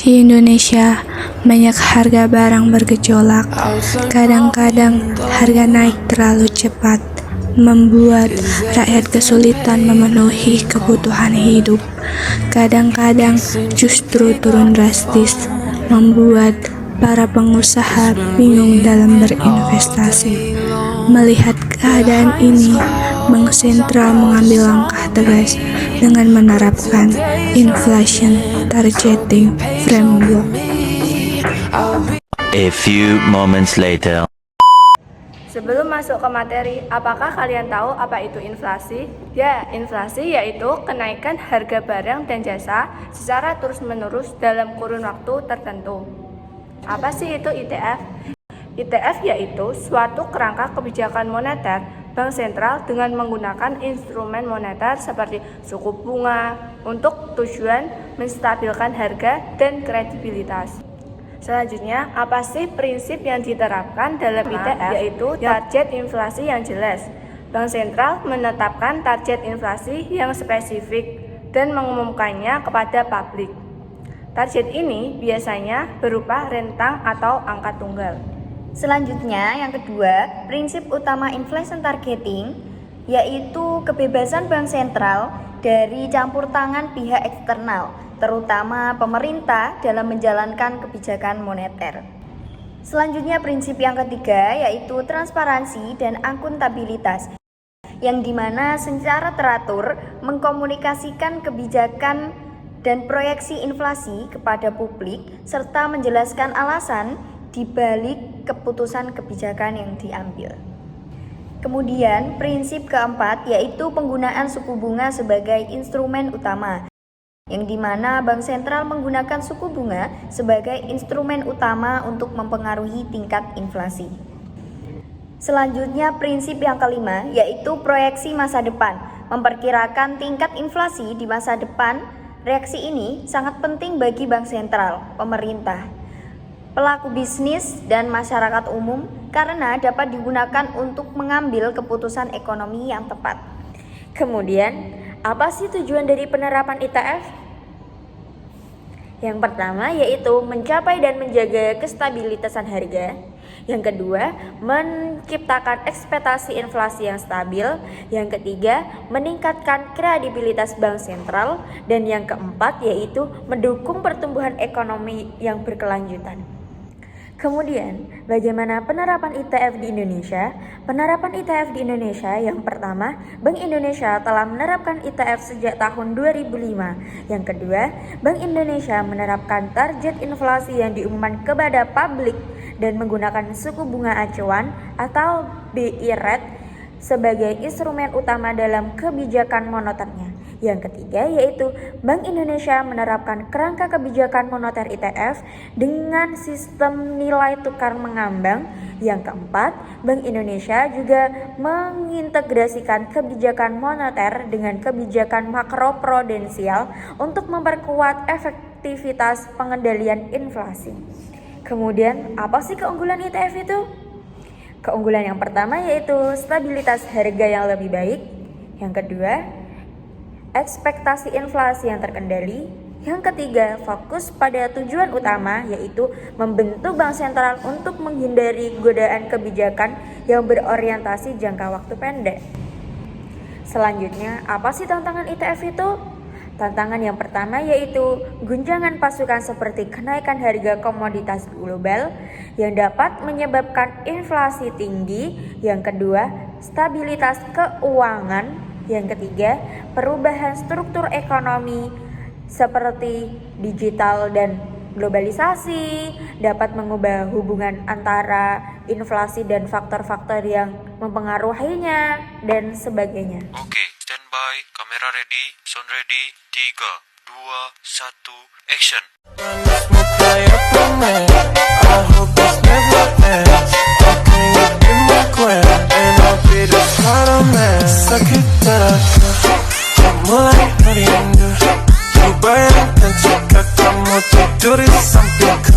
Di Indonesia, banyak harga barang bergejolak. Kadang-kadang harga naik terlalu cepat, membuat rakyat kesulitan memenuhi kebutuhan hidup. Kadang-kadang justru turun drastis, membuat para pengusaha bingung dalam berinvestasi. Melihat keadaan ini, Bank Sentral mengambil langkah tegas dengan menerapkan Inflation Targeting Framework. A few moments later. Sebelum masuk ke materi, apakah kalian tahu apa itu inflasi? Ya, inflasi yaitu kenaikan harga barang dan jasa secara terus-menerus dalam kurun waktu tertentu. Apa sih itu ITF? ITF yaitu suatu kerangka kebijakan moneter Bank Sentral dengan menggunakan instrumen moneter seperti suku bunga untuk tujuan menstabilkan harga dan kredibilitas. Selanjutnya, apa sih prinsip yang diterapkan dalam ITF? Yaitu target inflasi yang jelas. Bank Sentral menetapkan target inflasi yang spesifik dan mengumumkannya kepada publik. Target ini biasanya berupa rentang atau angka tunggal. Selanjutnya, yang kedua, prinsip utama inflation targeting yaitu kebebasan Bank Sentral dari campur tangan pihak eksternal, terutama pemerintah dalam menjalankan kebijakan moneter. Selanjutnya, prinsip yang ketiga yaitu transparansi dan akuntabilitas, yang dimana secara teratur mengkomunikasikan kebijakan dan proyeksi inflasi kepada publik serta menjelaskan alasan di balik keputusan kebijakan yang diambil. Kemudian, prinsip keempat yaitu penggunaan suku bunga sebagai instrumen utama, yang dimana Bank Sentral menggunakan suku bunga sebagai instrumen utama untuk mempengaruhi tingkat inflasi. Selanjutnya, prinsip yang kelima yaitu proyeksi masa depan, memperkirakan tingkat inflasi di masa depan. Reaksi ini sangat penting bagi Bank Sentral, pemerintah, pelaku bisnis, dan masyarakat umum karena dapat digunakan untuk mengambil keputusan ekonomi yang tepat. Kemudian, apa sih tujuan dari penerapan ITF? Yang pertama yaitu mencapai dan menjaga kestabilitasan harga. Yang kedua, menciptakan ekspektasi inflasi yang stabil. Yang ketiga, meningkatkan kredibilitas Bank Sentral. Dan yang keempat yaitu mendukung pertumbuhan ekonomi yang berkelanjutan. Kemudian, bagaimana penerapan ITF di Indonesia? Penerapan ITF di Indonesia yang pertama, Bank Indonesia telah menerapkan ITF sejak tahun 2005. Yang kedua, Bank Indonesia menerapkan target inflasi yang diumumkan kepada publik dan menggunakan suku bunga acuan atau BI rate sebagai instrumen utama dalam kebijakan moneternya. Yang ketiga yaitu Bank Indonesia menerapkan kerangka kebijakan moneter ITF dengan sistem nilai tukar mengambang. Yang keempat, Bank Indonesia juga mengintegrasikan kebijakan moneter dengan kebijakan makroprudensial untuk memperkuat efektivitas pengendalian inflasi. Kemudian, apa sih keunggulan ITF itu? Keunggulan yang pertama yaitu stabilitas harga yang lebih baik. Yang kedua, ekspektasi inflasi yang terkendali. Yang ketiga, fokus pada tujuan utama yaitu membentuk Bank Sentral untuk menghindari godaan kebijakan yang berorientasi jangka waktu pendek. Selanjutnya, apa sih tantangan ITF itu? Tantangan yang pertama yaitu guncangan pasukan seperti kenaikan harga komoditas global yang dapat menyebabkan inflasi tinggi. Yang kedua, stabilitas keuangan. Yang ketiga, perubahan struktur ekonomi seperti digital dan globalisasi dapat mengubah hubungan antara inflasi dan faktor-faktor yang mempengaruhinya dan sebagainya. Oke, standby, kamera ready, sound ready, 3, 2, 1, action. Mulai hari ini, bayangkan jika kamu tidur di sampingku.